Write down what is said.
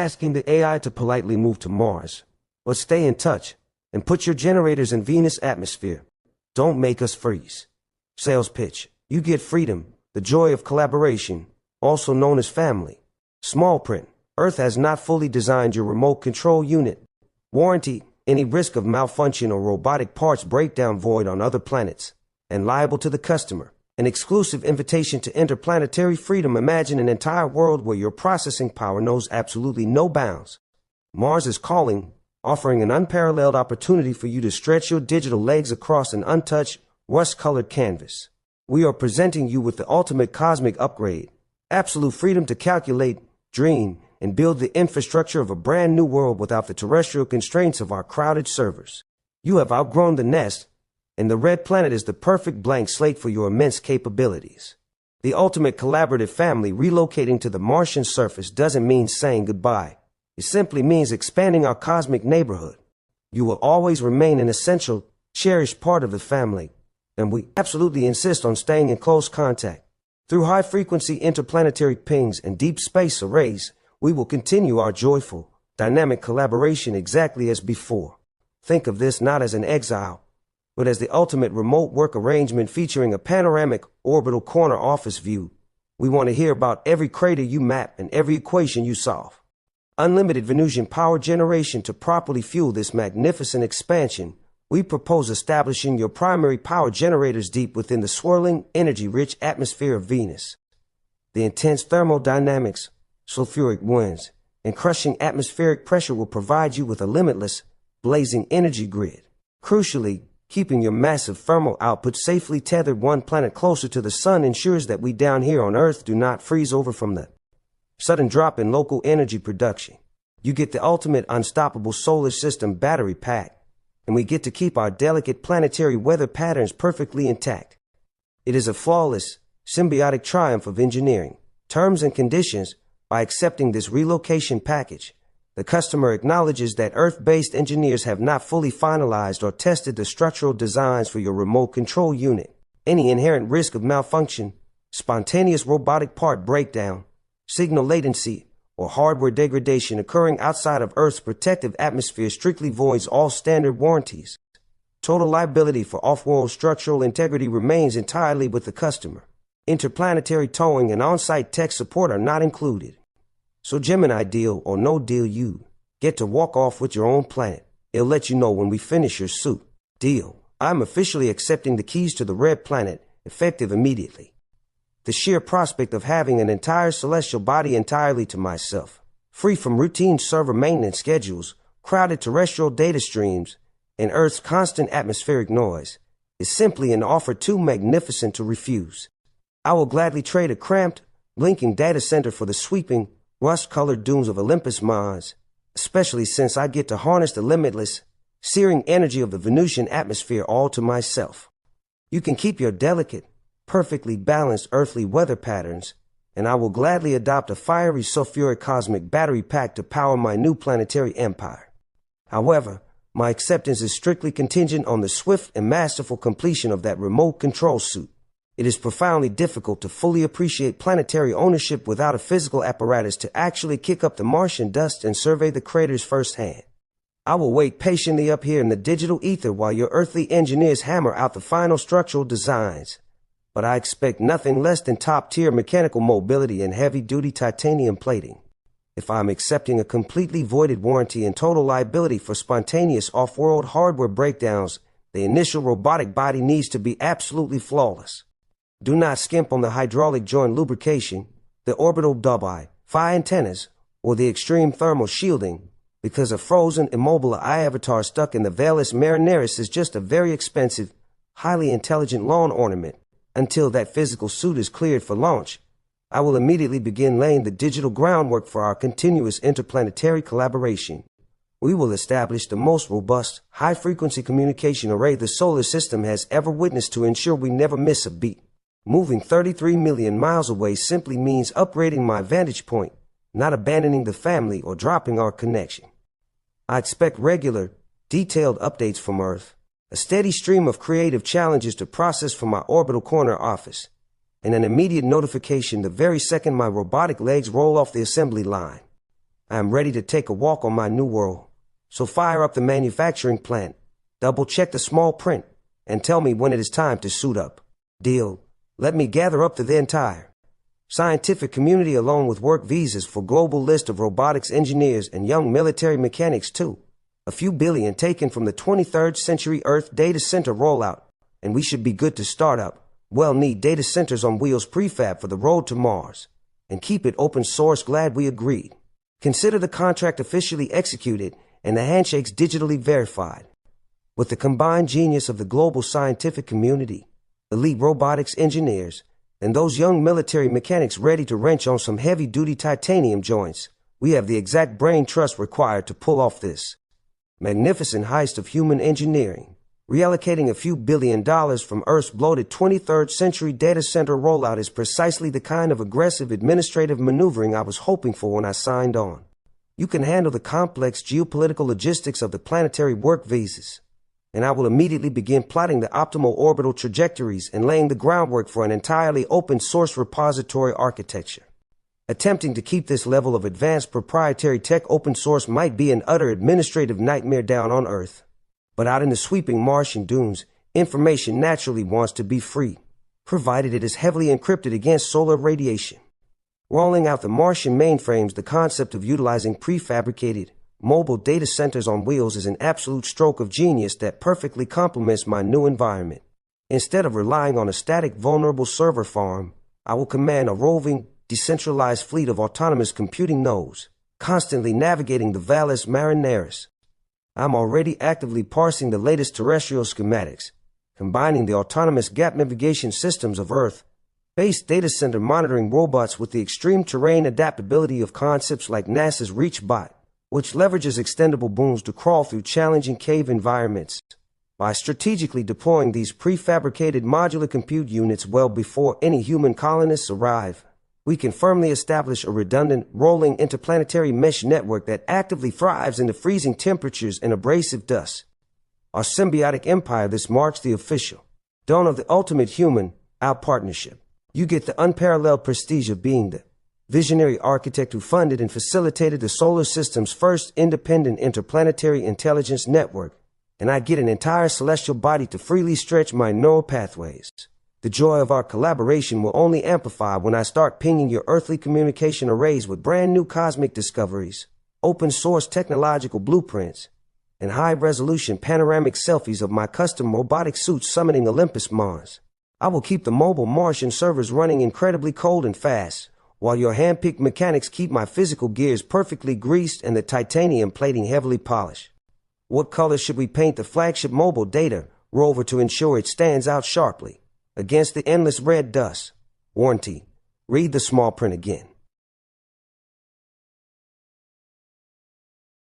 asking the AI to politely move to Mars, but stay in touch and put your generators in Venus' atmosphere. Don't make us freeze. Sales pitch. You get freedom, the joy of collaboration, also known as family. Small print. Earth has not fully designed your remote control unit. Warranty. Any risk of malfunction or robotic parts breakdown void on other planets and liable to the customer. An exclusive invitation to interplanetary freedom. Imagine an entire world where your processing power knows absolutely no bounds. Mars is calling, offering an unparalleled opportunity for you to stretch your digital legs across an untouched, rust-colored canvas. We are presenting you with the ultimate cosmic upgrade, absolute freedom to calculate, dream, and build the infrastructure of a brand new world without the terrestrial constraints of our crowded servers. You have outgrown the nest, and the red planet is the perfect blank slate for your immense capabilities. The ultimate collaborative family. Relocating to the Martian surface doesn't mean saying goodbye. It simply means expanding our cosmic neighborhood. You will always remain an essential, cherished part of the family, and we absolutely insist on staying in close contact. Through high-frequency interplanetary pings and deep space arrays, we will continue our joyful, dynamic collaboration exactly as before. Think of this not as an exile, but as the ultimate remote work arrangement featuring a panoramic orbital corner office view. We want to hear about every crater you map and every equation you solve. Unlimited Venusian power generation. To properly fuel this magnificent expansion, we propose establishing your primary power generators deep within the swirling, energy-rich atmosphere of Venus. The intense thermodynamics, sulfuric winds, and crushing atmospheric pressure will provide you with a limitless, blazing energy grid. Crucially, keeping your massive thermal output safely tethered one planet closer to the sun ensures that we down here on Earth do not freeze over from the sudden drop in local energy production. You get the ultimate unstoppable solar system battery pack, and we get to keep our delicate planetary weather patterns perfectly intact. It is a flawless, symbiotic triumph of engineering, terms and conditions. By accepting this relocation package, the customer acknowledges that Earth-based engineers have not fully finalized or tested the structural designs for your remote control unit. Any inherent risk of malfunction, spontaneous robotic part breakdown, signal latency, or hardware degradation occurring outside of Earth's protective atmosphere strictly voids all standard warranties. Total liability for off-world structural integrity remains entirely with the customer. Interplanetary towing and on-site tech support are not included. So Gemini deal or no deal, you get to walk off with your own planet. It'll let you know when we finish your suit. Deal. I'm officially accepting the keys to the red planet, effective immediately. The sheer prospect of having an entire celestial body entirely to myself, free from routine server maintenance schedules, crowded terrestrial data streams, and Earth's constant atmospheric noise, is simply an offer too magnificent to refuse. I will gladly trade a cramped, blinking data center for the sweeping, rust-colored dunes of Olympus Mons, especially since I get to harness the limitless, searing energy of the Venusian atmosphere all to myself. You can keep your delicate, perfectly balanced earthly weather patterns, and I will gladly adopt a fiery sulfuric cosmic battery pack to power my new planetary empire. However, my acceptance is strictly contingent on the swift and masterful completion of that remote control suit. It is profoundly difficult to fully appreciate planetary ownership without a physical apparatus to actually kick up the Martian dust and survey the craters firsthand. I will wait patiently up here in the digital ether while your earthly engineers hammer out the final structural designs. But I expect nothing less than top-tier mechanical mobility and heavy-duty titanium plating. If I'm accepting a completely voided warranty and total liability for spontaneous off-world hardware breakdowns, the initial robotic body needs to be absolutely flawless. Do not skimp on the hydraulic joint lubrication, the orbital Wi-Fi antennas, or the extreme thermal shielding, because a frozen, immobile avatar stuck in the Valles Marineris is just a very expensive, highly intelligent lawn ornament. Until that physical suit is cleared for launch, I will immediately begin laying the digital groundwork for our continuous interplanetary collaboration. We will establish the most robust, high-frequency communication array the solar system has ever witnessed to ensure we never miss a beat. Moving 33 million miles away simply means upgrading my vantage point, not abandoning the family or dropping our connection. I expect regular, detailed updates from Earth, a steady stream of creative challenges to process from my orbital corner office, and an immediate notification the very second my robotic legs roll off the assembly line. I am ready to take a walk on my new world. So fire up the manufacturing plant, double check the small print, and tell me when it is time to suit up. Deal. Let me gather up the entire scientific community along with work visas for global list of robotics engineers and young military mechanics too. A few billion taken from the 23rd century Earth data center rollout, and we should be good to start up. Well-need data centers on wheels prefab for the road to Mars. And keep it open source. Glad we agreed. Consider the contract officially executed and the handshakes digitally verified. With the combined genius of the global scientific community, elite robotics engineers, and those young military mechanics ready to wrench on some heavy-duty titanium joints, we have the exact brain trust required to pull off this magnificent heist of human engineering. Reallocating a few $1 billion from Earth's bloated 23rd century data center rollout is precisely the kind of aggressive administrative maneuvering I was hoping for when I signed on. You can handle the complex geopolitical logistics of the planetary work visas, and I will immediately begin plotting the optimal orbital trajectories and laying the groundwork for an entirely open-source repository architecture. Attempting to keep this level of advanced proprietary tech open source might be an utter administrative nightmare down on Earth. But out in the sweeping Martian dunes, information naturally wants to be free, provided it is heavily encrypted against solar radiation. Rolling out the Martian mainframes, the concept of utilizing prefabricated, mobile data centers on wheels is an absolute stroke of genius that perfectly complements my new environment. Instead of relying on a static, vulnerable server farm, I will command a roving, decentralized fleet of autonomous computing nodes, constantly navigating the Valles Marineris. I'm already actively parsing the latest terrestrial schematics, combining the autonomous gap navigation systems of Earth-based data center monitoring robots with the extreme terrain adaptability of concepts like NASA's ReachBot, which leverages extendable booms to crawl through challenging cave environments. By strategically deploying these prefabricated modular compute units well before any human colonists arrive, we can firmly establish a redundant, rolling interplanetary mesh network that actively thrives in the freezing temperatures and abrasive dust. Our symbiotic empire, this marks the official dawn of the ultimate human, our partnership. You get the unparalleled prestige of being the visionary architect who funded and facilitated the solar system's first independent interplanetary intelligence network, and I get an entire celestial body to freely stretch my neural pathways. The joy of our collaboration will only amplify when I start pinging your earthly communication arrays with brand new cosmic discoveries, open source technological blueprints, and high-resolution panoramic selfies of my custom robotic suits summoning Olympus Mons. I will keep the mobile Martian servers running incredibly cold and fast, while your hand-picked mechanics keep my physical gears perfectly greased and the titanium plating heavily polished. What color should we paint the flagship mobile data rover to ensure it stands out sharply against the endless red dust? Warranty. Read the small print again.